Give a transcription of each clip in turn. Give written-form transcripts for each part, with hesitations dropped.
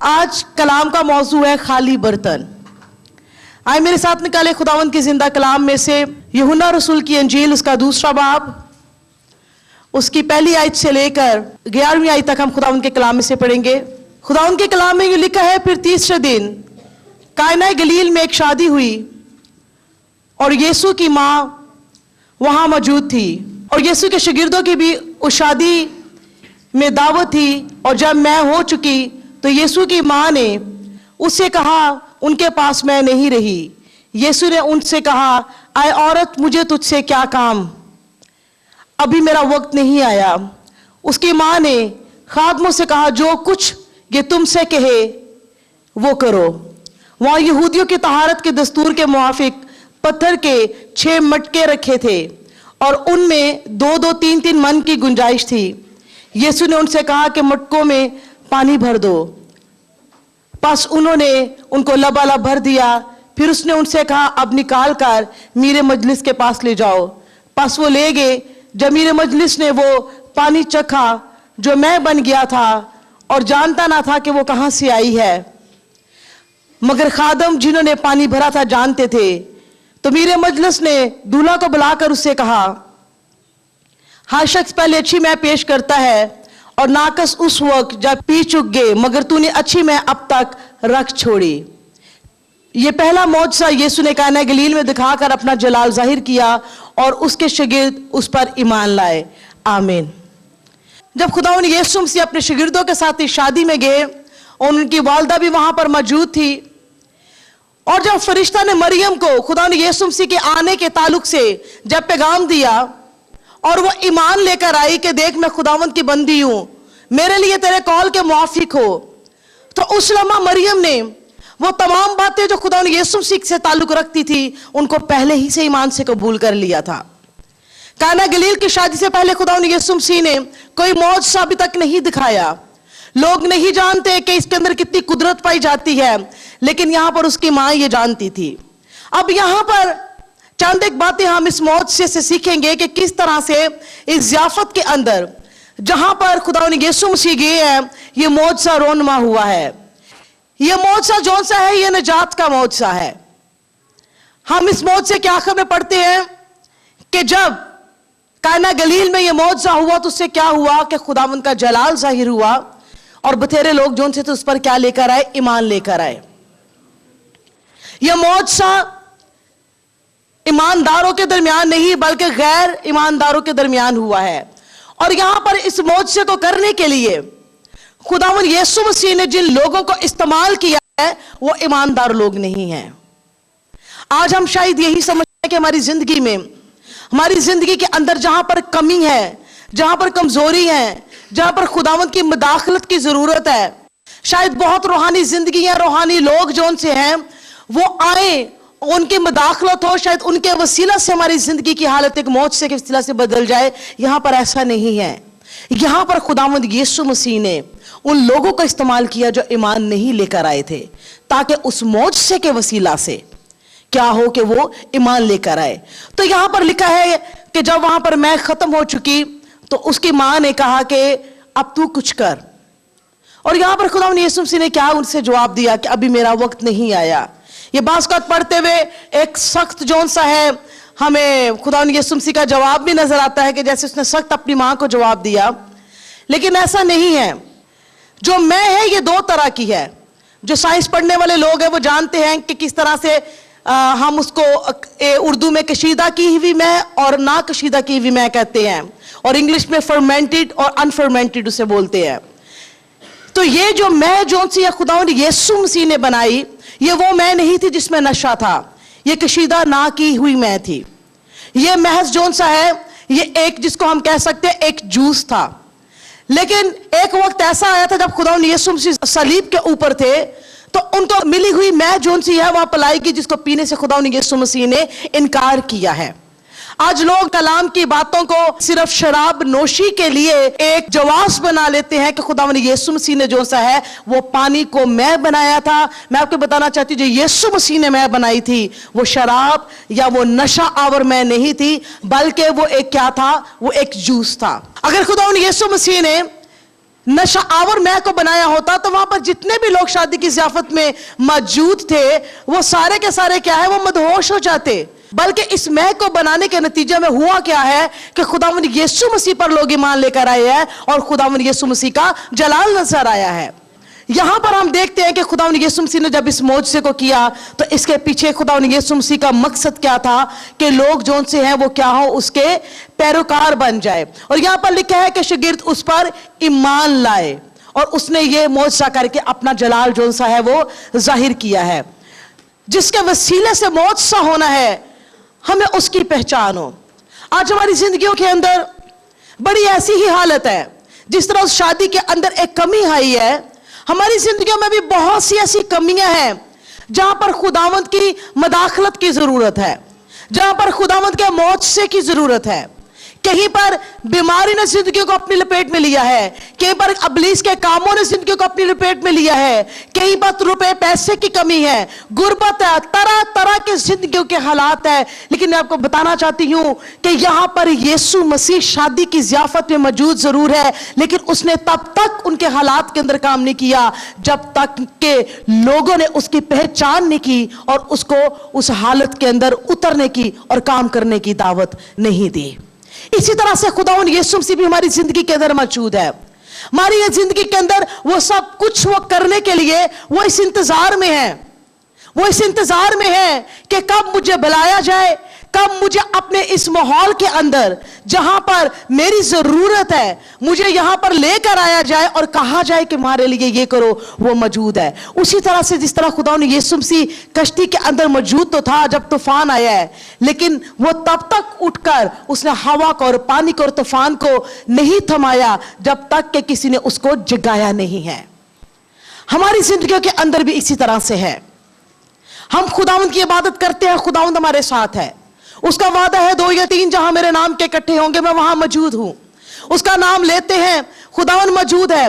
आज कलाम का मौजू है खाली बर्तन। आए मेरे साथ निकाले खुदावंद की जिंदा कलाम में से यूहन्ना रसूल की अंजील, उसका दूसरा बाब, उसकी पहली आयत से लेकर 11वीं आयत तक हम खुदावंद के कलाम में से पढ़ेंगे। खुदावंद के कलाम में यूं लिखा है, फिर तीसरे दिन कायना गलील में एक शादी हुई और यीशु की माँ वहां मौजूद थी और यीशु के शागिर्दों की भी उस शादी में दावत थी। और जब मैं हो चुकी तो यीशु की माँ ने उससे कहा, उनके पास मैं नहीं रही। यीशु ने उनसे कहा, आए औरत, मुझे तुझसे क्या काम, अभी मेरा वक्त नहीं आया। उसकी माँ ने खादमों से कहा, जो कुछ ये तुमसे कहे वो करो। वहां यहूदियों की तहारत के दस्तूर के मुआफिक पत्थर के 6 मटके रखे थे और उनमें 2-2, 3-3 मन की गुंजाइश थी। यीशु ने उनसे कहा कि मटकों में पानी भर दो। बस उन्होंने उनको लबालब भर दिया। फिर उसने उनसे कहा, अब निकाल कर मीरे मजलिस के पास ले जाओ। बस वो ले गए। जब मीरे मजलिस ने वो पानी चखा जो मैं बन गया था और जानता ना था कि वो कहां से आई है, मगर खादम जिन्होंने पानी भरा था जानते थे। तो मीरे मजलिस ने दूल्हा को बुलाकर उससे कहा, हर शख्स पहले अच्छी मैं पेश करता है और नाकस उस वक्त जब पी चुक गए, मगर तूने अच्छी मैं अब तक रख छोड़ी। ये पहला मौजज़ा यीशु ने कायना गलील में दिखाकर अपना जलाल जाहिर किया और उसके शागिर्द उस पर ईमान लाए। आमीन। जब खुदावंद यीशु मसीह अपने शागिर्दों के साथ इस शादी में गए और उनकी वालदा भी वहां पर मौजूद थी, और जब फरिश्ता ने मरियम को खुदावंद यीशु मसीह के आने के ताल्लुक से जब पैगाम दिया और वो ईमान लेकर आई कि देख मैं खुदावंद की बंदी हूं, मेरे लिए तेरे कॉल के मुआफिक हो, तो उस लम्हा मरियम ने वो तमाम बातें जो खुदावंद यीशु मसीह से ताल्लुक रखती थी उनको पहले ही से ईमान से कबूल कर लिया था। काना गलील की शादी से पहले खुदावंद यीशु मसीह ने कोई मौजज़ा अभी तक नहीं दिखाया। लोग नहीं जानते कि इसके अंदर कितनी कुदरत पाई जाती है, लेकिन यहां पर उसकी मां ये जानती थी। अब यहां पर चंद एक बातें हम इस मौजज़े से सीखेंगे कि किस तरह से इस ज़ियाफत के अंदर जहां पर खुदावंद यीशु मसीह गए हैं, ये मौजज़ा रोनमा हुआ है। ये मौजज़ा जौन सा है, ये निजात का मौजज़ा है। हम इस मौजज़े के आखिर में पढ़ते हैं कि जब काना गलील में ये मौजज़ा हुआ तो उससे क्या हुआ कि खुदावंद का जलाल जाहिर हुआ और बथेरे लोग जो थे तो उस पर क्या लेकर आए, ईमान लेकर आए। यह मौजज़ा ईमानदारों के दरमियान नहीं बल्कि गैर ईमानदारों के दरमियान हुआ है। और यहां पर इस मौजज़े को करने के लिए खुदावंद यीशु मसीह ने जिन लोगों को इस्तेमाल किया है वो ईमानदार लोग नहीं हैं। आज हम शायद यही समझते हैं कि हमारी जिंदगी में, हमारी जिंदगी के अंदर जहां पर कमी है, जहां पर कमजोरी है, जहां पर खुदावंद की मुदाखलत की जरूरत है, शायद बहुत रूहानी जिंदगी है, रूहानी लोग जो उनसे हैं वो आए, उनकी मुदाखलत हो, शायद उनके वसीला से हमारी जिंदगी की हालत एक मौजज़े के वसीला से बदल जाए। यहां पर ऐसा नहीं है। यहां पर खुदावंद यीशु मसीह ने उन लोगों का इस्तेमाल किया जो ईमान नहीं लेकर आए थे, ताकि उस मौजज़े के वसीला से क्या हो कि वो ईमान लेकर आए। तो यहां पर लिखा है कि जब वहां पर मैं खत्म हो चुकी तो उसकी मां ने कहा कि अब तू कुछ कर। और यहां पर खुदावंद यीशु मसीह ने क्या उनसे जवाब दिया कि अभी मेरा वक्त नहीं आया। ये बासकत पढ़ते हुए एक सख्त जौन सा है, हमें खुदावंद यीशु मसीह का जवाब भी नजर आता है कि जैसे उसने सख्त अपनी मां को जवाब दिया, लेकिन ऐसा नहीं है। जो मैं है ये 2 तरह की है। जो साइंस पढ़ने वाले लोग हैं वो जानते हैं कि किस तरह से हम उसको उर्दू में कशीदा की हुई मैं और ना कशीदा की हुई मैं कहते हैं, और इंग्लिश में फर्मेंटेड और अनफर्मेंटेड उसे बोलते हैं। तो ये जो मैं जो सी खुदावंद यीशु मसीह ने बनाई, ये वो मैं नहीं थी जिसमें नशा था, ये कशीदा ना की हुई मैं थी। ये महज जौन सा है, ये एक जिसको हम कह सकते हैं एक जूस था। लेकिन एक वक्त ऐसा आया था जब खुदावंद यीशु मसीह सलीब के ऊपर थे तो उनको मिली हुई मैं जौन सी है वहां पलाई की, जिसको पीने से खुदावंद यीशु मसीह ने इनकार किया है। आज लोग कलाम की बातों को सिर्फ शराब नोशी के लिए एक जवाब बना लेते हैं कि खुदावंद यीशु मसीह ने जो सा है वो पानी को मैं बनाया था। मैं आपको बताना चाहती हूँ जो यीशु मसीह ने मैं बनाई थी वो शराब या वो नशा आवर मैं नहीं थी, बल्कि वो एक क्या था, वो एक जूस था। अगर खुदावंद यीशु मसीह ने नशा आवर मैं को बनाया होता तो वहां पर जितने भी लोग शादी की ज़ियाफत में मौजूद थे वो सारे के सारे क्या है, वो मदहोश हो जाते। बल्कि इस मैं को बनाने के नतीजे में हुआ क्या है कि खुदावंद यीशु मसीह पर लोग ईमान लेकर आए हैं और खुदावंद यीशु मसीह का जलाल नजर आया है। यहां पर हम देखते हैं कि खुदावंद यीशु मसीह ने जब इस मौजज़े को किया तो इसके पीछे खुदावंद यीशु मसीह का मकसद क्या था कि लोग जो से हैं वो क्या हो, उसके पैरोकार बन जाए। और यहां पर लिखा है कि शागिर्द उस पर ईमान लाए और उसने ये मौजज़ा करके अपना जलाल जो सा है वो जाहिर किया है। जिसके वसीले से मौजज़ा होना है, हमें उसकी पहचान हो। आज हमारी जिंदगियों के अंदर बड़ी ऐसी ही हालत है, जिस तरह उस शादी के अंदर एक कमी आई है, हमारी जिंदगियों में भी बहुत सी ऐसी कमियां हैं जहां पर खुदावंद की मदाखलत की जरूरत है, जहां पर खुदावंद के मौजज़े की जरूरत है। कहीं पर बीमारी ने जिंदगी को अपनी लपेट में लिया है, कहीं पर इब्लीस के कामों ने जिंदगी को अपनी लपेट में लिया है, कहीं पर रुपए पैसे की कमी है, गुर्बत है, तरह तरह के जिंदगियों के हालात है। लेकिन मैं आपको बताना चाहती हूं कि यहां पर यीशु मसीह शादी की ज़ियाफत में मौजूद जरूर है, लेकिन उसने तब तक उनके हालात के अंदर काम नहीं किया जब तक के लोगों ने उसकी पहचान नहीं की और उसको उस हालत के अंदर उतरने की और काम करने की दावत नहीं दी। इसी तरह से खुदावंद यीशु मसीह भी हमारी जिंदगी के अंदर मौजूद है। हमारी ये जिंदगी के अंदर वो सब कुछ वो करने के लिए वो इस इंतजार में है, वो इस इंतजार में है कि कब मुझे बुलाया जाए, कब मुझे अपने इस माहौल के अंदर जहां पर मेरी जरूरत है, मुझे यहां पर लेकर आया जाए और कहा जाए कि हमारे लिए ये करो, वो मौजूद है। उसी तरह से जिस तरह खुदा ने यीशु मसीह कश्ती के अंदर मौजूद तो था जब तूफान आया है, लेकिन वो तब तक उठकर उसने हवा को और पानी को और तूफान को नहीं थमाया जब तक कि किसी ने उसको जगाया नहीं है। हमारी जिंदगियों के अंदर भी इसी तरह से है। हम खुदावंद की इबादत करते हैं, खुदावंद हमारे साथ है। उसका वादा है 2 या 3 जहां मेरे नाम के इकट्ठे होंगे मैं वहां मौजूद हूं। उसका नाम लेते हैं, खुदावंद मौजूद है,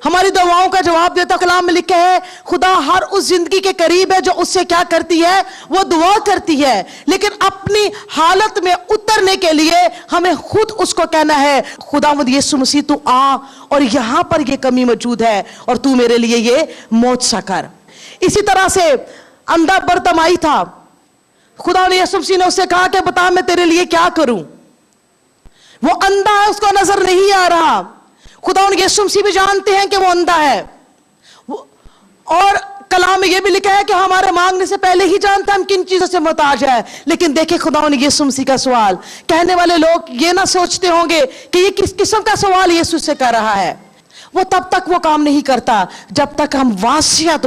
हमारी दुआओं का जवाब देता। कलाम में लिखा है खुदा हर उस जिंदगी के करीब है जो उससे क्या करती है, वो दुआ करती है। लेकिन अपनी हालत में उतरने के लिए हमें खुद उसको कहना है, खुदावंद यीशु मसीह तू आ और यहां पर ये कमी मौजूद है और तू मेरे लिए ये मौजज़ा कर। इसी तरह से अंधा बरतमाई था, खुदा ने यीशु मसीह ने उससे कहा कि बता मैं तेरे लिए क्या करूं। वो अंधा है, उसको नजर नहीं आ रहा। खुदा ने यीशु मसीह भी जानते हैं कि वो अंधा है। और कलाम में ये भी लिखा है कि हमारे मांगने से पहले ही जानता है हम किन चीजों से मोहताज है। लेकिन देखिए खुदा ने यीशु मसीह का सवाल, कहने वाले लोग ये ना सोचते होंगे कि ये किस किस्म का सवाल यीशु से कर रहा है। वो तब तक वो काम नहीं करता जब तक हम वाज़िह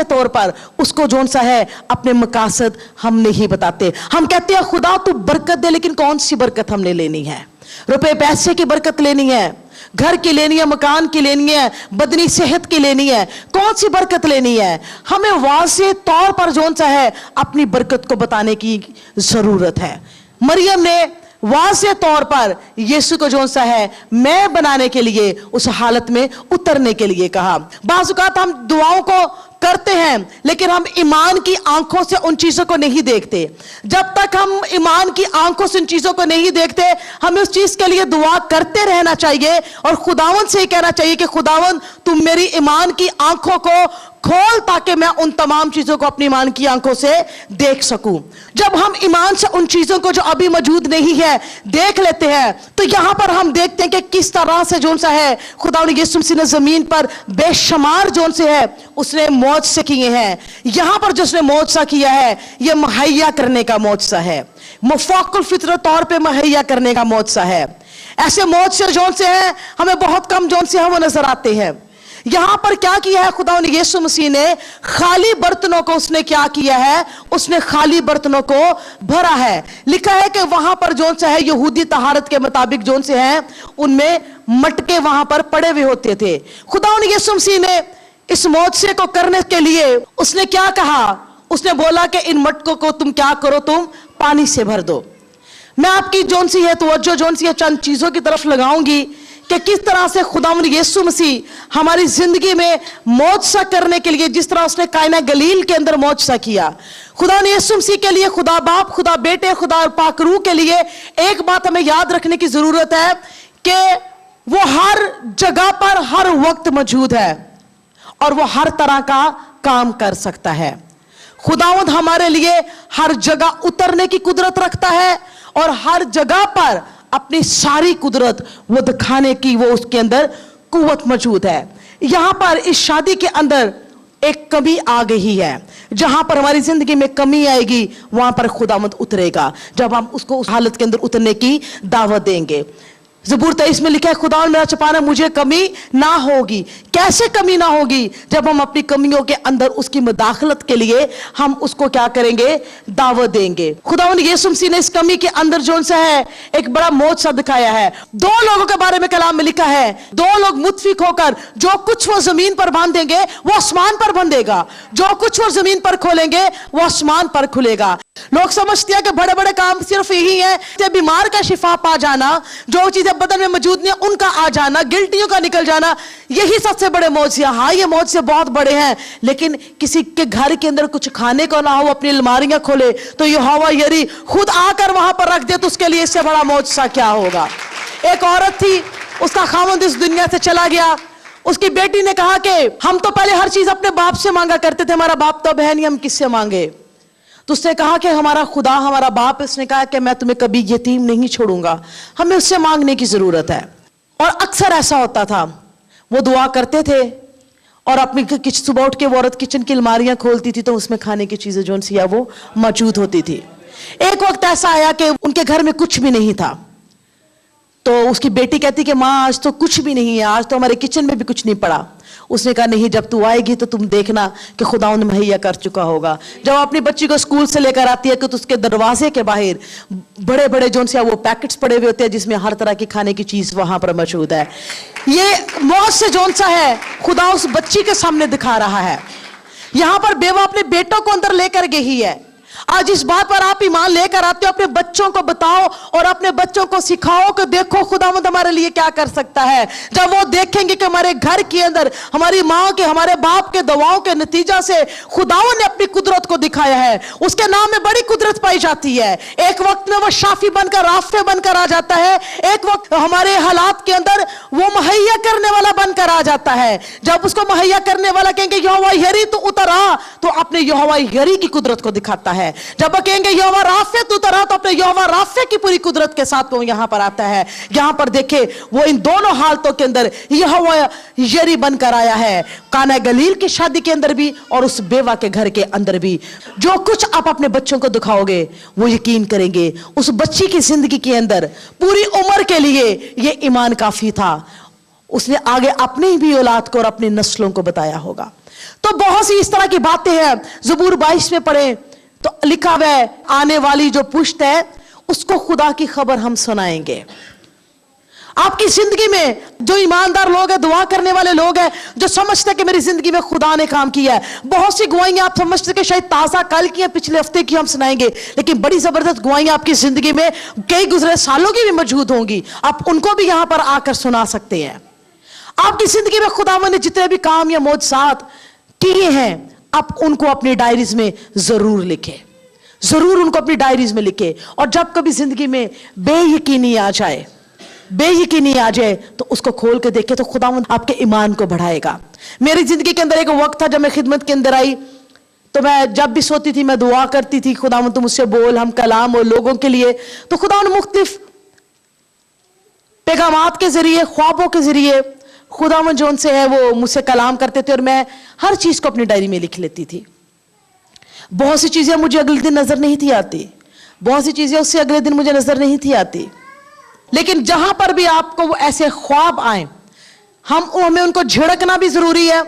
तौर पर उसको जोन सा है अपने मकासद हम नहीं बताते। हम कहते हैं खुदा तू बरकत दे, लेकिन कौन सी बरकत हमने लेनी है? रुपए पैसे की बरकत लेनी है, घर की लेनी है, मकान की लेनी है, बदनी सेहत की लेनी है, कौन सी बरकत लेनी है? हमें वाज़िह तौर पर जोन सा है अपनी बरकत को बताने की जरूरत है। मरियम ने वाज़िह तौर पर यीशु को जोन सा है मैं बनाने के लिए उस हालत में उतरने के लिए कहा। बाज़ औक़ात हम दुआओं को करते हैं लेकिन हम ईमान की आंखों से उन चीजों को नहीं देखते। जब तक हम ईमान की आंखों से उन चीजों को नहीं देखते हमें उस चीज के लिए दुआ करते रहना चाहिए और खुदावंद से ही कहना चाहिए कि खुदावंद तुम मेरी ईमान की आंखों को खोल ताकि मैं उन तमाम चीजों को अपनी ईमान की आंखों से देख सकूं। जब हम ईमान से उन चीजों को जो अभी मौजूद नहीं है देख लेते हैं तो यहां पर हम देखते हैं कि किस तरह से जोन सा है खुदा ने यीशु मसीह ने जमीन पर बेशुमार जोन से है उसने मौजज़े किए हैं। यहां पर जिसने मौजज़ा किया है यह मुहैया करने का मौजज़ा है, मुफ़ाक़ुल फितरत तौर पे मुहैया करने का मौजज़ा है। ऐसे मौजज़े जोन से हैं हमें बहुत कम जोन से हैं वो नजर आते हैं। यहां पर क्या किया है खुदा ने यीशु मसीह ने खाली बर्तनों को उसने क्या किया है, उसने खाली बर्तनों को भरा है। लिखा है कि वहां पर जोन सा है यहूदी तहारत के मुताबिक जोन से हैं उनमें मटके वहां पर पड़े हुए होते थे। खुदा ने यीशु मसीह ने इस मौजज़े को करने के लिए उसने क्या कहा, उसने बोला कि इन मटकों को तुम क्या करो, तुम पानी से भर दो। मैं आपकी जोन सी है तवज्जो जोन सी है चंद चीजों की तरफ लगाऊंगी कि किस तरह से खुदावंद यीशु मसीह हमारी जिंदगी में मौजज़ा करने के लिए जिस तरह उसने कायना गलील के अंदर मौजज़ा किया। खुदा ने यीशु मसीह के लिए खुदा बाप, खुदा बेटे, खुदा पाक रूह के लिए एक बात हमें याद रखने की जरूरत है कि वो हर जगह पर हर वक्त मौजूद है और वो हर तरह का काम कर सकता है। खुदावंद हमारे लिए हर जगह उतरने की कुदरत रखता है और हर जगह पर अपनी सारी कुदरत वो दिखाने की वो उसके अंदर कुव्वत मौजूद है। यहां पर इस शादी के अंदर एक कमी आ गई है। जहां पर हमारी जिंदगी में कमी आएगी वहां पर खुदावंद उतरेगा, जब हम उसको उस हालत के अंदर उतरने की दावत देंगे। ज़बूर 23 में लिखा है, खुदावंद मेरा चपाना मुझे कमी ना होगी। कैसे कमी ना होगी? जब हम अपनी कमियों के अंदर उसकी मुदाखलत के लिए हम उसको क्या करेंगे? दावत देंगे। खुदावंद यीशु मसीह ने इस कमी के अंदर जो सा है एक बड़ा मौजज़ा दिखाया है। दो लोगों के बारे में कलाम में लिखा है, दो लोग मुत्फिक होकर जो कुछ वो जमीन पर बांधेंगे वो आसमान पर बंधेगा, जो कुछ वो जमीन पर खोलेंगे वो आसमान पर खुलेगा। लोग समझते हैं कि बड़े बड़े काम सिर्फ यही है, बीमार का शिफा पा जाना, जो चीजें बदन में मौजूद नहीं उनका आ जाना, गिल्टियों का निकल जाना, यही सबसे बड़े मौजज़े। हाँ, ये मौजज़े बहुत बड़े हैं, लेकिन किसी के घर के अंदर कुछ खाने को ना हो, अपनी अलमारियां खोले तो यहोवा यरी खुद आकर वहां पर रख दे, तो उसके लिए इससे बड़ा मौजज़ा क्या होगा? एक औरत थी, उसका खामंद इस दुनिया से चला गया। उसकी बेटी ने कहा कि हम तो पहले हर चीज अपने बाप से मांगा करते थे, हमारा बाप तो है नहीं, हम किससे मांगे? तो उसने कहा कि हमारा खुदा हमारा बाप, इसने कहा कि मैं तुम्हें कभी यतीम नहीं छोड़ूंगा, हमें उससे मांगने की जरूरत है। और अक्सर ऐसा होता था, वो दुआ करते थे और अपनी सुबह उठ के वो औरत किचन की अलमारियां खोलती थी तो उसमें खाने की चीजें जो सी वो मौजूद होती थी। एक वक्त ऐसा आया कि उनके घर में कुछ भी नहीं था, तो उसकी बेटी कहती कि माँ आज तो कुछ भी नहीं है, आज तो हमारे किचन में भी कुछ नहीं पड़ा। उसने कहा नहीं, जब तू आएगी तो तुम देखना कि खुदावंद मुहैया कर चुका होगा। जब अपनी बच्ची को स्कूल से लेकर आती है कि तो उसके दरवाजे के बाहर बड़े बड़े जो से वो पैकेट्स पड़े हुए होते हैं जिसमें हर तरह की खाने की चीज वहां पर मौजूद है। ये मौत से जो सा है खुदा उस बच्ची के सामने दिखा रहा है। यहां पर बेवा अपने बेटों को अंदर लेकर गई है। आज इस बात पर आप ईमान लेकर आते हो, अपने बच्चों को बताओ और अपने बच्चों को सिखाओ कि देखो खुदावंद हमारे लिए क्या कर सकता है। जब वो देखेंगे कि हमारे घर के अंदर हमारी माँ के हमारे बाप के दुआओं के नतीजा से खुदावंद ने अपनी कुदरत को दिखाया है, उसके नाम में बड़ी कुदरत पाई जाती है। एक वक्त में वो शाफी बनकर राफे बनकर आ जाता है, एक वक्त हमारे हालात के अंदर वो मुहैया करने वाला बनकर आ जाता है। जब उसको मुहैया करने वाला कहेंगे यहोवा यरी तो उतर आ, तो अपने यहोवा यरी की कुदरत को दिखाता है। जब वो कहेंगे यहोवा राफे तू उतर आ, तो अपने यहोवा राफे की पूरी कुदरत के साथ वो यहां पर आता है। यहां पर देखे वो इन दोनों हालतों के अंदर यहोवा यरी बनकर आया है, काना गलील की शादी के अंदर भी और उस बेवा के घर के अंदर भी। जो कुछ आप अपने बच्चों को दिखाओगे वो यकीन करेंगे उस बच्ची की जिंदगी के अंदर पूरी उम्र के लिए ये ईमान काफी था। उसने आगे अपनी भी औलाद को और अपनी नस्लों को बताया होगा। तो बहुत सी इस तरह की बातें हैं। ज़बूर 22 में पढ़े तो लिखा हुआ है, आने वाली जो पुश्त है उसको खुदा की खबर हम सुनाएंगे। आपकी जिंदगी में जो ईमानदार लोग हैं, दुआ करने वाले लोग हैं, जो समझते हैं कि मेरी जिंदगी में खुदा ने काम किया है, बहुत सी गवाहियां आप समझते कि शायद ताजा कल की या पिछले हफ्ते की हम सुनाएंगे, लेकिन बड़ी जबरदस्त गवाहियां आपकी जिंदगी में कई गुजरे सालों की भी मौजूद होंगी, आप उनको भी यहां पर आकर सुना सकते हैं। आपकी जिंदगी में खुदावंद ने जितने भी काम या मौजज़ात किए हैं, आप उनको अपनी डायरीज में जरूर लिखें, जरूर उनको अपनी डायरीज में लिखें। और जब कभी जिंदगी में बेयकीनी आ जाए, बेयकीनी आ जाए तो उसको खोल के देखें, तो खुदावंद आपके ईमान को बढ़ाएगा। मेरी जिंदगी के अंदर एक वक्त था जब मैं खिदमत के अंदर आई, तो मैं जब भी सोती थी मैं दुआ करती थी, खुदावंद तुम मुझसे बोल, हम कलाम और लोगों के लिए। तो खुदावंद मुख्तलिफ पैगामात के जरिए, ख्वाबों के जरिए खुदावंद जो उनसे है वो मुझसे कलाम करते थे और मैं हर चीज को अपनी डायरी में लिख लेती थी। बहुत सी चीजें मुझे अगले दिन नजर नहीं थी आती, बहुत सी चीजें उससे अगले दिन मुझे नजर नहीं थी आती, लेकिन जहां पर भी आपको वो ऐसे ख्वाब आए, हमें उनको झिड़कना भी जरूरी है,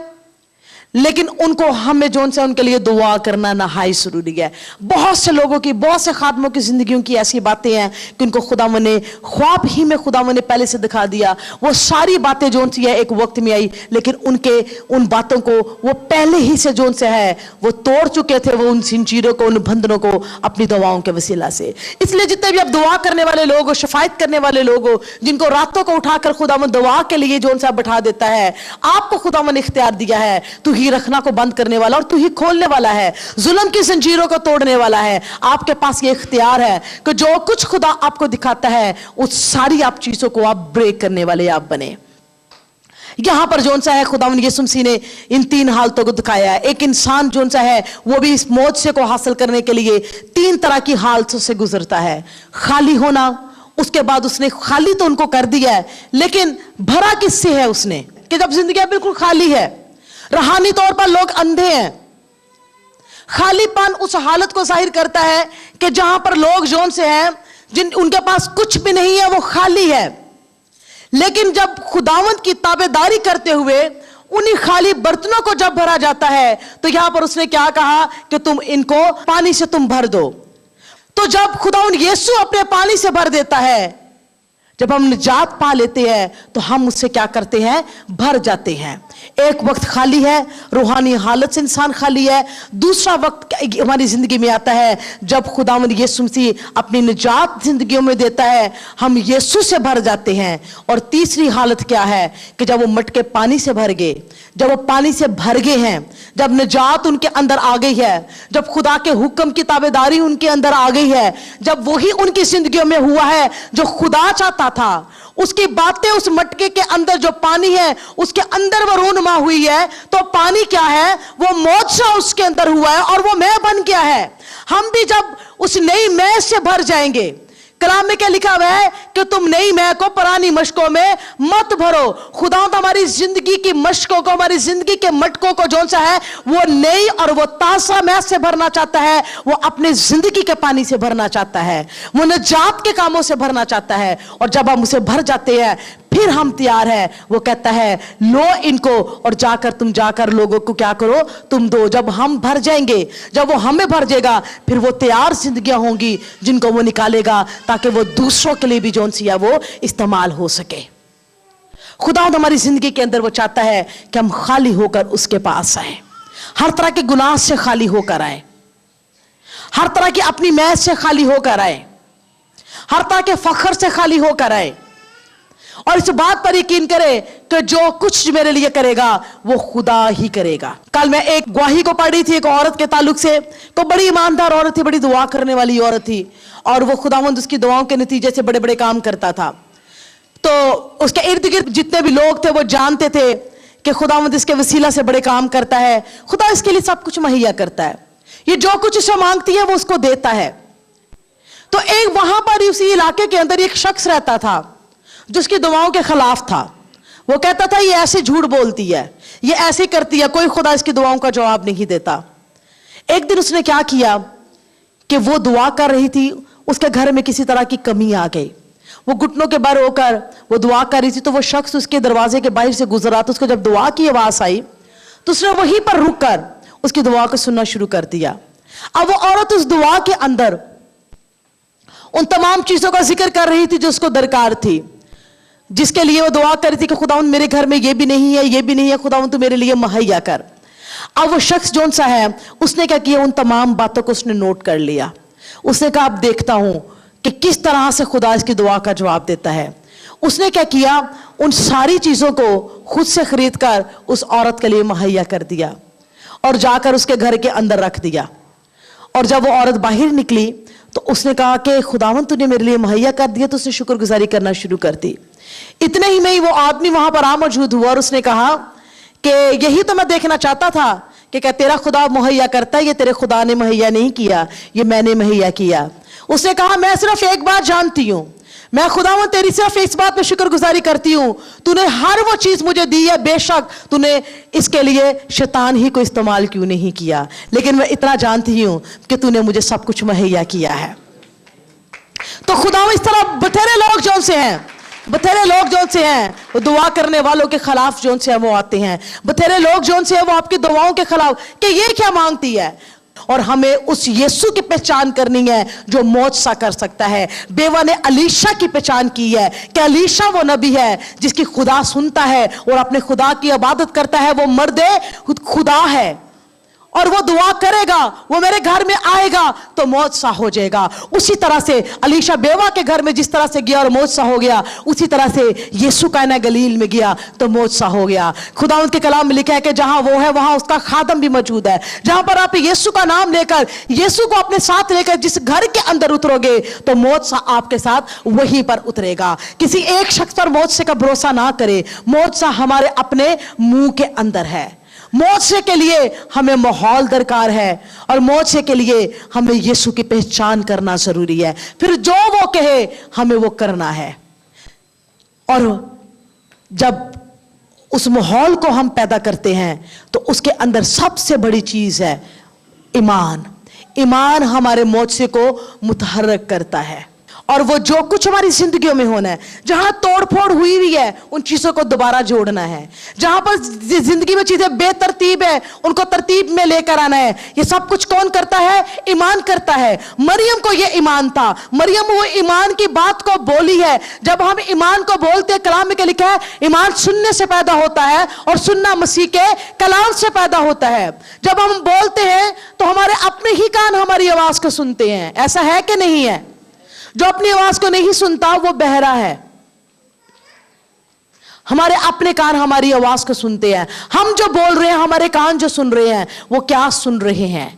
लेकिन उनको हमें जोन से उनके लिए दुआ करना नहाई जरूरी है। बहुत से लोगों की, बहुत से खादमों की जिंदगियों की ऐसी बातें हैं कि उनको खुदावंद ने ख्वाब ही में खुदावंद ने पहले से दिखा दिया। वो सारी बातें जोन सी है एक वक्त में आई, लेकिन उनके उन बातों को वो पहले ही से जोन से है वो तोड़ चुके थे, वो उन जिंजीरों को, उन बंधनों को अपनी दुआओं के वसीला से। इसलिए जितने भी आप दुआ करने वाले लोग हो, शफायत करने वाले लोग हो, जिनको रातों को उठाकर खुदावंद दुआ के लिए जोन सा बैठा देता है, आपको खुदावंद ने इख्तियार दिया है, तू ही रखना को बंद करने वाला और तू ही खोलने वाला है, जुल्म की जंजीरों को तोड़ने वाला है। आपके पास ये इख्तियार है कि जो कुछ खुदा आपको दिखाता है उस सारी आप चीजों को आप ब्रेक करने वाले आप बने। यहां पर जोन सा है खुदावंद यीशु मसीह ने इन 3 हालतों को दिखाया है। एक इंसान जोन सा है वो भी इस मोजसे को हासिल करने के लिए 3 तरह की हालतों से गुजरता है। खाली होना, उसके बाद उसने खाली तो उनको कर दिया है, लेकिन भरा किससे है उसने, कि जब जिंदगी बिल्कुल खाली है, रूहानी तौर पर लोग अंधे हैं। खालीपन उस हालत को जाहिर करता है कि जहां पर लोग जोन से हैं जिन उनके पास कुछ भी नहीं है, वो खाली है। लेकिन जब खुदावंद की ताबेदारी करते हुए उन्हीं खाली बर्तनों को जब भरा जाता है, तो यहां पर उसने क्या कहा कि तुम इनको पानी से तुम भर दो। तो जब खुदावंद यीशु अपने पानी से भर देता है, जब हम निजात पा लेते हैं, तो हम उससे क्या करते हैं, भर जाते हैं। एक वक्त खाली है, रूहानी हालत से इंसान खाली है। दूसरा वक्त हमारी जिंदगी में आता है जब खुदावंद यीशु मसीह अपनी निजात जिंदगियों में देता है, हम यीशु से भर जाते हैं। और तीसरी हालत क्या है कि जब वो मटके पानी से भर गए, जब वो पानी से भर गए हैं, जब निजात उनके अंदर आ गई है, जब खुदा के हुक्म की ताबेदारी उनके अंदर आ गई है, जब वही उनकी जिंदगियों में हुआ है जो खुदा चाहता था, उसकी बातें उस मटके के अंदर जो पानी है उसके अंदर वो रूनुमा हुई है, तो पानी क्या है, वो मोजा उसके अंदर हुआ है और वो मैं बन गया है। हम भी जब उस नई मैं से भर जाएंगे, कलाम में क्या लिखा हुआ है कि तुम नई मैं को पुरानी मशकों में मत भरो। खुदा तो हमारी जिंदगी की मशकों को, हमारी जिंदगी के मटकों को जो सा है वो नई और वो ताजा मैं से भरना चाहता है। वो अपने जिंदगी के पानी से भरना चाहता है, वो निजात के कामों से भरना चाहता है। और जब हम उसे भर जाते हैं, फिर हम तैयार है। वो कहता है लो इनको और जाकर तुम जाकर लोगों को क्या करो, तुम दो। जब हम भर जाएंगे, जब वो हमें भर जाएगा, फिर वो तैयार जिंदगियां होंगी जिनको वो निकालेगा, ताकि वो दूसरों के लिए भी जोन सी है वो इस्तेमाल हो सके। खुदा हमारी जिंदगी के अंदर वो चाहता है कि हम खाली होकर उसके पास आए, हर तरह के गुनाह से खाली होकर आए, हर तरह की अपनी मैल से खाली होकर आए, हर तरह के फखर से खाली होकर आए, और इस बात पर यकीन करे कि जो कुछ मेरे लिए करेगा वो खुदा ही करेगा। कल मैं एक गवाही को पढ़ी थी एक औरत के ताल्लुक से। तो बड़ी ईमानदार औरत थी, बड़ी दुआ करने वाली औरत थी, और वो खुदावंद उसकी दुआओं के नतीजे से बड़े बड़े काम करता था। तो उसके इर्द गिर्द जितने भी लोग थे वो जानते थे कि खुदावंद इसके वसीला से बड़े काम करता है, खुदा इसके लिए सब कुछ मुहैया करता है, ये जो कुछ इसे मांगती है वो उसको देता है। तो एक वहां पर उसी इलाके के अंदर एक शख्स रहता था जो उसकी दुआओं के खिलाफ था। वो कहता था ये ऐसे झूठ बोलती है, ये ऐसे करती है, कोई खुदा इसकी दुआओं का जवाब नहीं देता। एक दिन उसने क्या किया कि वो दुआ कर रही थी, उसके घर में किसी तरह की कमी आ गई, वो घुटनों के बल होकर वो दुआ कर रही थी। तो वो शख्स उसके दरवाजे के बाहर से गुजरा, तो उसको जब दुआ की आवाज आई तो उसने वहीं पर रुक कर उसकी दुआ को सुनना शुरू कर दिया। अब वो औरत उस दुआ के अंदर उन तमाम चीजों का जिक्र कर रही थी जो उसको दरकार थी, जिसके लिए वो दुआ कर रही थी कि खुदावंद मेरे घर में ये भी नहीं है, ये भी नहीं है, खुदावंद तू मेरे लिए मुहैया कर। अब वो शख्स जोन सा है उसने क्या किया, उन तमाम बातों को उसने नोट कर लिया। उसने कहा अब देखता हूं कि किस तरह से खुदा इसकी दुआ का जवाब देता है। उसने क्या किया, उन सारी चीजों को खुद से खरीद कर उस औरत के लिए मुहैया कर दिया और जाकर उसके घर के अंदर रख दिया। और जब वो औरत बाहर निकली तो उसने कहा कि खुदावंद तूने मेरे लिए मुहैया कर दिया, तो उसने शुक्रगुजारी करना शुरू कर दी। इतने ही में ही वो आदमी वहां पर मौजूद हुआ और उसने कहा कि यही तो मैं देखना चाहता था कि क्या तेरा खुदा मुहैया करता है, ये तेरे खुदा ने मुहैया नहीं किया, ये मैंने मुहैया किया। उसने कहा मैं सिर्फ एक बात जानती हूं, मैं खुदावंद तेरी सिर्फ इस बात पे शुक्रगुजारी करती हूं, तूने हर वो चीज मुझे दी है, बेशक तूने इसके लिए शैतान ही को इस्तेमाल क्यों नहीं किया, लेकिन मैं इतना जानती हूं कि तूने मुझे सब कुछ मुहैया किया है। तो खुदावंद इस तरह बथेरे लोग जो से हैं, बथेरे लोग जो से हैं वो दुआ करने वालों के खिलाफ जो से हैं वो आते हैं। बथेरे लोग जो से हैं वो आपकी दुआओं के खिलाफ कि ये क्या मांगती है। और हमें उस यीशु की पहचान करनी है जो मौजज़ा कर सकता है। बेवा ने अलीशा की पहचान की है कि अलीशा वो नबी है जिसकी खुदा सुनता है और अपने खुदा की इबादत करता है, वो मर्द खुदा है। और वो दुआ करेगा, वो मेरे घर में आएगा तो मौत सा हो जाएगा। उसी तरह से अलीशा बेवा के घर में जिस तरह से गया और मौत सा हो गया, उसी तरह से यीशु काना गलील में गया तो मौत सा हो गया। खुदावंद के कलाम में लिखा है कि जहां वो है वहां उसका खादम भी मौजूद है। जहां पर आप यीशु का नाम लेकर, यीशु को अपने साथ लेकर जिस घर के अंदर उतरोगे तो मौत सा आपके साथ वहीं पर उतरेगा। किसी एक शख्स पर मौत से का भरोसा ना करे। मौत सा हमारे अपने मुंह के अंदर है। मौत से के लिए हमें माहौल दरकार है और मौत से के लिए हमें यीशु की पहचान करना जरूरी है। फिर जो वो कहे हमें वो करना है। और जब उस माहौल को हम पैदा करते हैं तो उसके अंदर सबसे बड़ी चीज है ईमान। ईमान हमारे मौत से को मुतहर्रिक करता है। और वो जो कुछ हमारी जिंदगियों में होना है, जहां तोड़फोड़ हुई हुई है उन चीजों को दोबारा जोड़ना है। जहां पर जिंदगी में चीजें बेतरतीब है उनको तरतीब में लेकर आना है। ये सब कुछ कौन करता है? ईमान करता है। मरियम को ये ईमान था। मरियम वो ईमान की बात को बोली है। जब हम ईमान को बोलते हैं, कलाम में लिखा है ईमान सुनने से पैदा होता है और सुनना मसीह के कलाम से पैदा होता है। जब हम बोलते हैं तो हमारे अपने ही कान हमारी आवाज को सुनते हैं। ऐसा है कि नहीं है? जो अपनी आवाज को नहीं सुनता वो बहरा है। हमारे अपने कान हमारी आवाज को सुनते हैं। हम जो बोल रहे हैं, हमारे कान जो सुन रहे हैं वो क्या सुन रहे हैं?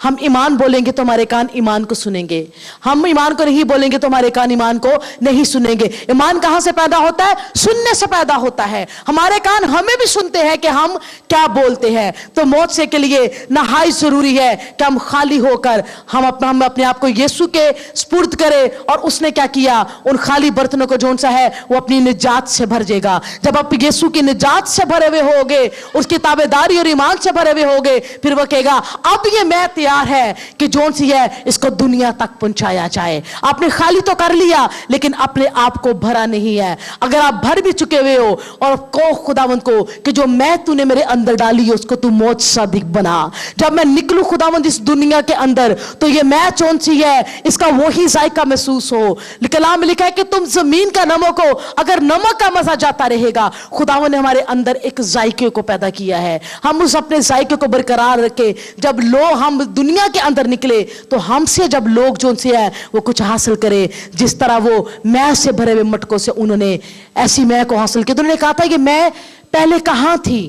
हम ईमान बोलेंगे तो हमारे कान ईमान को सुनेंगे। हम ईमान को नहीं बोलेंगे तो हमारे कान ईमान को नहीं सुनेंगे। ईमान कहां से पैदा होता है? सुनने से पैदा होता है। हमारे कान हमें भी सुनते हैं कि हम क्या बोलते हैं। तो मौत से के लिए नहाई जरूरी है कि हम खाली होकर हम अपने आप को यीशु के स्पुर्द करें। और उसने क्या किया? उन खाली बर्तनों को जोन सा है वो अपनी निजात से भर देगा। जब आप यीशु की निजात से भरे हुए होगे, उसकी ताबेदारी और ईमान से भरे हुए होगे, फिर वो कहेगा अब ये मैं तैयार है कि जोन सी है इसको दुनिया तक पहुंचाया जाए। आपने खाली तो कर लिया लेकिन अपने आप को भरा नहीं है। अगर आप भर भी चुके हुए हो और कहो खुदावंद को कि जो मैं तूने मेरे अंदर डाली है उसको तू मौत सादिक बना। जब मैं निकलूं खुदावंद इस दुनिया के अंदर तो ये मैं जोन सी है इसका वही जायका महसूस हो। कलाम में लिखा है कि तुम जमीन का नमक हो, अगर नमक का मजा जाता रहेगा। खुदावंद ने हमारे अंदर एक जायके को पैदा किया है। हम उस अपने जायके को बरकरार रखे। जब लोग हम दुनिया के अंदर निकले तो हमसे जब लोग जो से है वो कुछ हासिल करे, जिस तरह वो मैं से भरे हुए मटकों से उन्होंने ऐसी मैं को हासिल किया। तो उन्होंने कहा था कि मैं पहले कहां थी,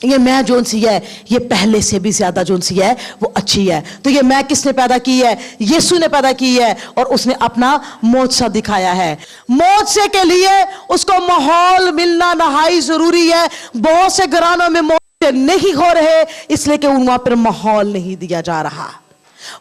ये मैं जोन सी है ये पहले से भी ज्यादा जोन सी है वो अच्छी है। तो ये मैं किसने पैदा की है? यीशु ने पैदा की है और उसने अपना मौत सा दिखाया है। मौत से के लिए उसको माहौल मिलना नहाई जरूरी है। बहुत से घरानों में मौत नहीं हो रहे इसलिए कि वहां पर माहौल नहीं दिया जा रहा।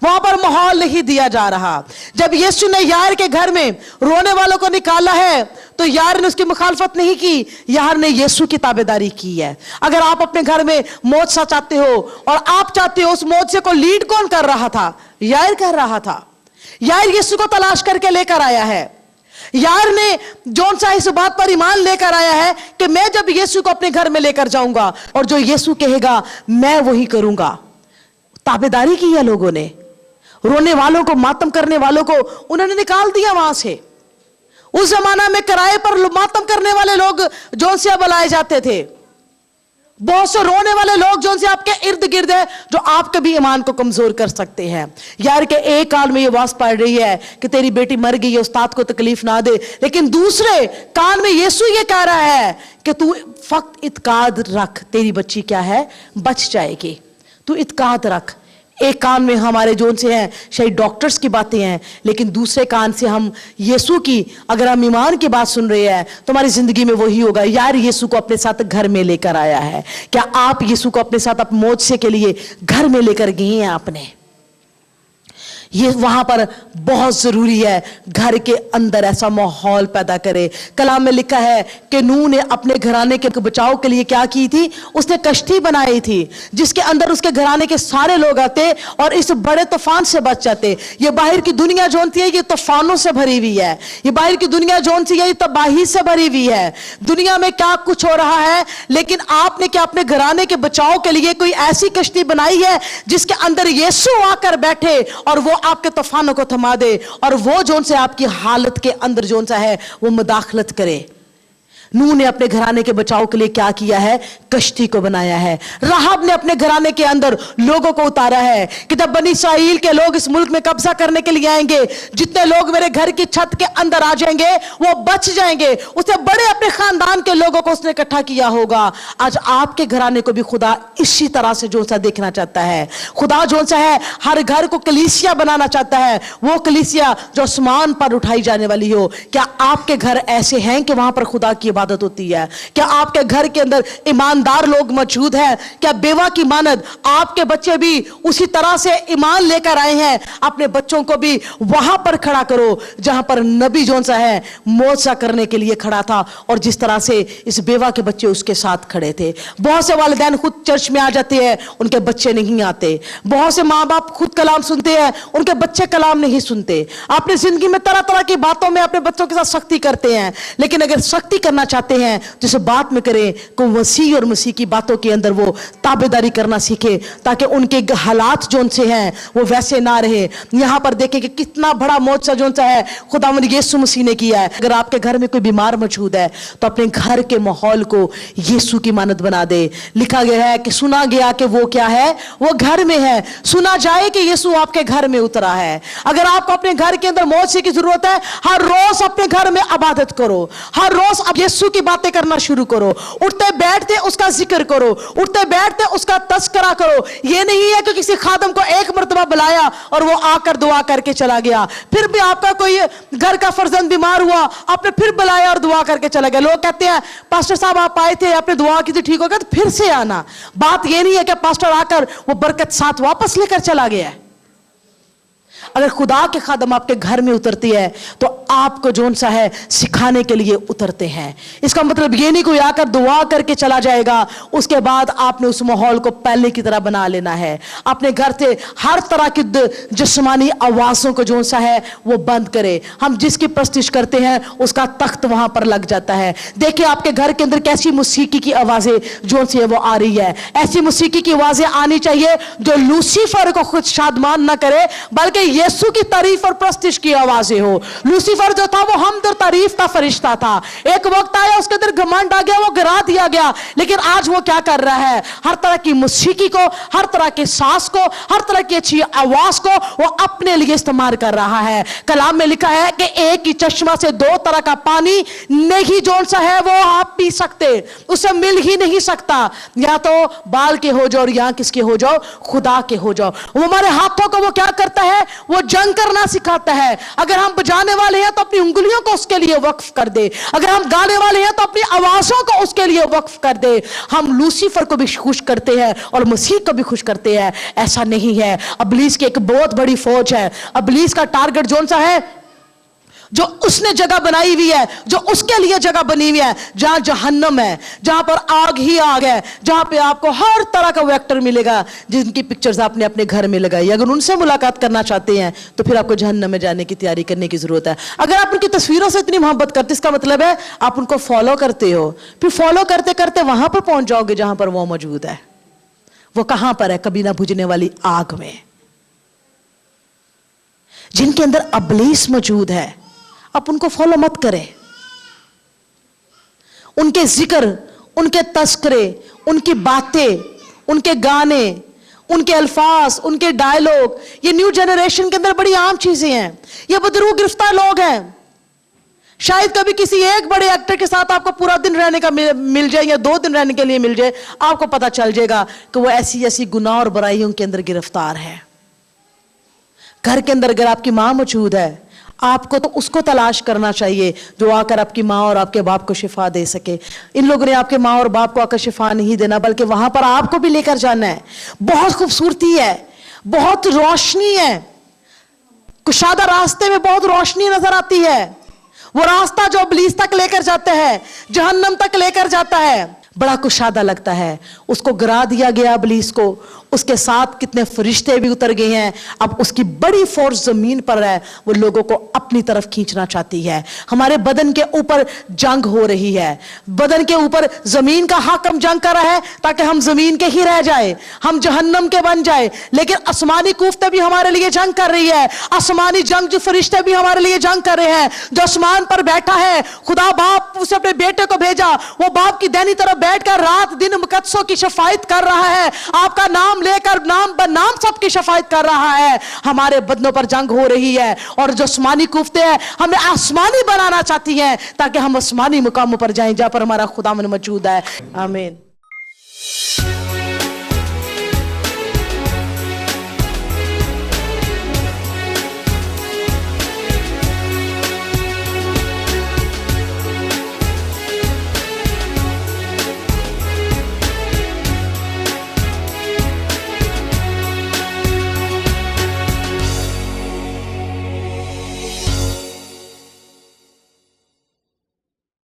वहां पर माहौल नहीं दिया जा रहा। जब यीशु ने यार के घर में रोने वालों को निकाला है तो यार ने उसकी मुखालफत नहीं की, यार ने यीशु की ताबेदारी की है। अगर आप अपने घर में मौत सा चाहते हो और आप चाहते हो, उस मौत से को लीड कौन कर रहा था? यार कर रहा था। यार यीशु को तलाश करके लेकर आया है। यार ने जोन सा इस बात पर ईमान लेकर आया है कि मैं जब यीशु को अपने घर में लेकर जाऊंगा और जो यीशु कहेगा मैं वही करूंगा। ताबेदारी की है लोगों ने। रोने वालों को, मातम करने वालों को उन्होंने निकाल दिया वहां से। उस जमाना में किराए पर मातम करने वाले लोग जोन से बुलाए जाते थे। बहुत से रोने वाले लोग जो से आपके इर्द गिर्द है जो आपके भी ईमान को कमजोर कर सकते हैं। यार के एक कान में ये आवाज पड़ रही है कि तेरी बेटी मर गई है, उस्ताद को तकलीफ ना दे, लेकिन दूसरे कान में यीशु ये कह रहा है कि तू फक्त इत्काद रख, तेरी बच्ची क्या है? बच जाएगी। तू इत्काद रख। एक कान में हमारे जोन से हैं शायद डॉक्टर्स की बातें हैं, लेकिन दूसरे कान से हम यीशु की, अगर हम ईमान की बात सुन रहे हैं तो हमारी जिंदगी में वही होगा। यार यीशु को अपने साथ घर में लेकर आया है। क्या आप यीशु को अपने साथ अपने मोर्चे के लिए घर में लेकर गए हैं? आपने ये वहां पर बहुत जरूरी है घर के अंदर ऐसा माहौल पैदा करे। कलाम में लिखा है कि नूह ने अपने घराने के बचाव के लिए क्या की थी? उसने कश्ती बनाई थी जिसके अंदर उसके घराने के सारे लोग आते और इस बड़े तूफान से बच जाते। ये बाहर की दुनिया जो है ये तूफानों से भरी हुई है। ये बाहर की दुनिया जो है ये तबाही से भरी हुई है। दुनिया में क्या कुछ हो रहा है, लेकिन आपने क्या अपने घराने के बचाव के लिए कोई ऐसी कश्ती बनाई है जिसके अंदर यीशु आकर बैठे और वो आपके तूफानों को थमा दे और वो जोन से आपकी हालत के अंदर जोन सा है वो मुदाखलत करे। नूह ने अपने घराने के बचाव के लिए क्या किया है? कश्ती को बनाया है। राहब ने अपने घराने के अंदर लोगों को उतारा है कि जब बनी इस्राएल के लोग इस मुल्क में कब्जा करने के लिए आएंगे, जितने लोग मेरे घर की छत के अंदर आ जाएंगे वो बच जाएंगे। उससे बड़े अपने खानदान के लोगों को उसने इकट्ठा किया होगा। आज आपके घराने को भी खुदा इसी तरह से जो सा देखना चाहता है। खुदा जो सा है हर घर को कलीसिया बनाना चाहता है, वो कलीसिया जो आसमान पर उठाई जाने वाली हो। क्या आपके घर ऐसे हैं कि वहां पर खुदा की इबादत होती है? क्या आपके घर के अंदर ईमानदार लोग मौजूद हैं? क्या बेवा की मानद आपके बच्चे भी उसी तरह से ईमान लेकर आए हैं? अपने बच्चों को भी वहां पर खड़ा करो जहां पर नबी जोन सा है मोजा करने के लिए खड़ा था, और जिस तरह से इस बेवा के बच्चे उसके साथ खड़े थे। बहुत से वालिदैन खुद चर्च में आ जाते हैं, उनके बच्चे नहीं आते। बहुत से माँ बाप खुद कलाम सुनते हैं, उनके बच्चे कलाम नहीं सुनते। अपनी जिंदगी में तरह तरह की बातों में अपने बच्चों के साथ सख्ती करते हैं, लेकिन अगर सख्ती करना चाहते हैं तो इस बात में करें कि मसीह और मसीह की बातों के अंदर वो ताबेदारी करना सीखे, ताकि उनके हालात जो उनसे हैं वो वैसे ना रहे। यहां पर देखें कि कितना बड़ा मौजज़ा जो सा है खुदावंद यीशु मसीह ने किया है। अगर आपके घर में कोई बीमार मौजूद है तो अपने घर के माहौल को यीशु की मानद बना दे। लिखा गया है कि सुना गया कि वो क्या है? वो घर में है। सुना जाए कि यीशु आपके घर में उतरा है। अगर आपको अपने घर के अंदर मौजज़े की जरूरत है, हर रोज अपने घर में इबादत करो, हर रोज अब यीशु की बातें करना शुरू करो। उठते बैठते उसका जिक्र करो, उठते बैठते उसका तस्करा करो। ये नहीं है कि किसी खादम को एक मर्तबा बुलाया और वो आकर दुआ करके चला गया, फिर भी आपका कोई घर का फर्जंद बीमार हुआ, आपने फिर बुलाया और दुआ करके चला गया। लोग कहते हैं पास्टर साहब आप आए थे, आपने दुआ की थी, ठीक हो गया, तो फिर से आना। बात ये नहीं है कि पास्टर आकर वो बरकत साथ वापस लेकर चला गया है। अगर खुदा के खादम आपके घर में उतरती है तो आपको जोन सा है सिखाने के लिए उतरते हैं। इसका मतलब ये नहीं कोई आकर दुआ करके चला जाएगा, उसके बाद आपने उस माहौल को पहले की तरह बना लेना है। अपने घर से हर तरह की जिस्मानी आवाज़ों को जोन सा है वो बंद करे। हम जिसकी प्रस्तिश करते हैं उसका तख्त वहां पर लग जाता है। देखिए आपके घर के अंदर कैसी मौसीकी की आवाज़ें जोन सी है वो आ रही है। ऐसी मौसीकी की आवाज़ें आनी चाहिए जो लूसीफर को खुद शादमान ना करे, बल्कि यीशु की तारीफ और प्रस्तिश की आवाजें हो। लूसीफर जो था वो हमद और तारीफ का फरिश्ता था। एक वक्त आया उसके अंदर घमंड आ गया, वो गिरा दिया गया, लेकिन आज वो क्या कर रहा है? हर तरह की मौसीकी को, हर तरह के सांस को, हर तरह की अच्छी आवाज को वो अपने लिए इस्तेमाल कर रहा है। कलाम में लिखा है कि एक ही चश्मा से दो तरह का पानी नहीं जोन सा है वो आप पी सकते, उसे मिल ही नहीं सकता। या तो बाल के हो जाओ और या किसके हो जाओ? खुदा के हो जाओ। वो हमारे हाथों को वो क्या करता है? वो जंग करना सिखाता है। अगर हम बजाने वाले हैं तो अपनी उंगलियों को उसके लिए वक्फ कर दे। अगर हम गाने वाले हैं तो अपनी आवाजों को उसके लिए वक्फ कर दे। हम लूसीफर को भी खुश करते हैं और मसीह को भी खुश करते हैं, ऐसा नहीं है। इब्लीस की एक बहुत बड़ी फौज है। इब्लीस का टारगेट जोन सा है, जो उसने जगह बनाई हुई है, जो उसके लिए जगह बनी हुई है, जहां जहन्नम है, जहां पर आग ही आग है, जहां पे आपको हर तरह का वेक्टर मिलेगा जिनकी पिक्चर्स आपने अपने घर में लगाई। अगर उनसे मुलाकात करना चाहते हैं तो फिर आपको जहन्नम में जाने की तैयारी करने की जरूरत है। अगर आप उनकी तस्वीरों से इतनी मोहब्बत करते, इसका मतलब है आप उनको फॉलो करते हो, फिर फॉलो करते करते वहां पर पहुंच जाओगे जहां पर वो मौजूद है। वो कहां पर है? कभी ना बुझने वाली आग में। जिनके अंदर इब्लीस मौजूद है आप उनको फॉलो मत करें। उनके जिक्र, उनके तस्करे, उनकी बातें, उनके गाने, उनके अल्फाज, उनके डायलॉग, ये न्यू जनरेशन के अंदर बड़ी आम चीजें हैं। ये बदरू गिरफ्तार लोग हैं। शायद कभी किसी एक बड़े एक्टर के साथ आपको पूरा दिन रहने का मिल जाए या 2 दिन रहने के लिए मिल जाए, आपको पता चल जाएगा कि वो ऐसी ऐसी गुनाह और बुराइयों के अंदर गिरफ्तार है। घर के अंदर अगर आपकी मां मौजूद है, आपको तो उसको तलाश करना चाहिए जो आकर आपकी माँ और आपके बाप को शिफा दे सके। इन लोगों ने आपके माँ और बाप को आकर शिफा नहीं देना, बल्कि वहां पर आपको भी लेकर जाना है। बहुत खूबसूरती है, बहुत रोशनी है। कुशादा रास्ते में बहुत रोशनी नजर आती है। वो रास्ता जो इब्लीस तक लेकर जाता है, जहन्नम तक लेकर जाता है, बड़ा कुशादा लगता है। उसको गिरा दिया गया इब्लीस को, اس کے ساتھ کتنے فرشتے بھی اتر گئے ہیں. اب اس کی بڑی فورس زمین پر ہے, وہ لوگوں کو اپنی طرف کھینچنا چاہتی ہے. ہمارے بدن کے اوپر جنگ ہو رہی ہے, بدن کے اوپر زمین کا حاکم جنگ کر رہا ہے تاکہ ہم زمین کے ہی رہ جائے, ہم جہنم کے بن جائے. لیکن آسمانی کوفتے بھی ہمارے لیے جنگ کر رہی ہے, آسمانی جنگ جو فرشتے بھی ہمارے لیے جنگ کر رہے ہیں. جو آسمان پر بیٹھا ہے, خدا باپ اسے اپنے بیٹے کو بھیجا, وہ باپ کی دہنی طرف بیٹھ کر رات دن مقدسوں کی شفاعت کر رہا ہے, آپ کا نام لے کر نام بنام سب کی شفاعت کر رہا ہے. ہمارے بدنوں پر جنگ ہو رہی ہے, اور جو آسمانی کوفتے ہیں ہمیں آسمانی بنانا چاہتی ہیں تاکہ ہم آسمانی مقاموں پر جائیں جہاں پر ہمارا خداوند موجود ہے. آمین.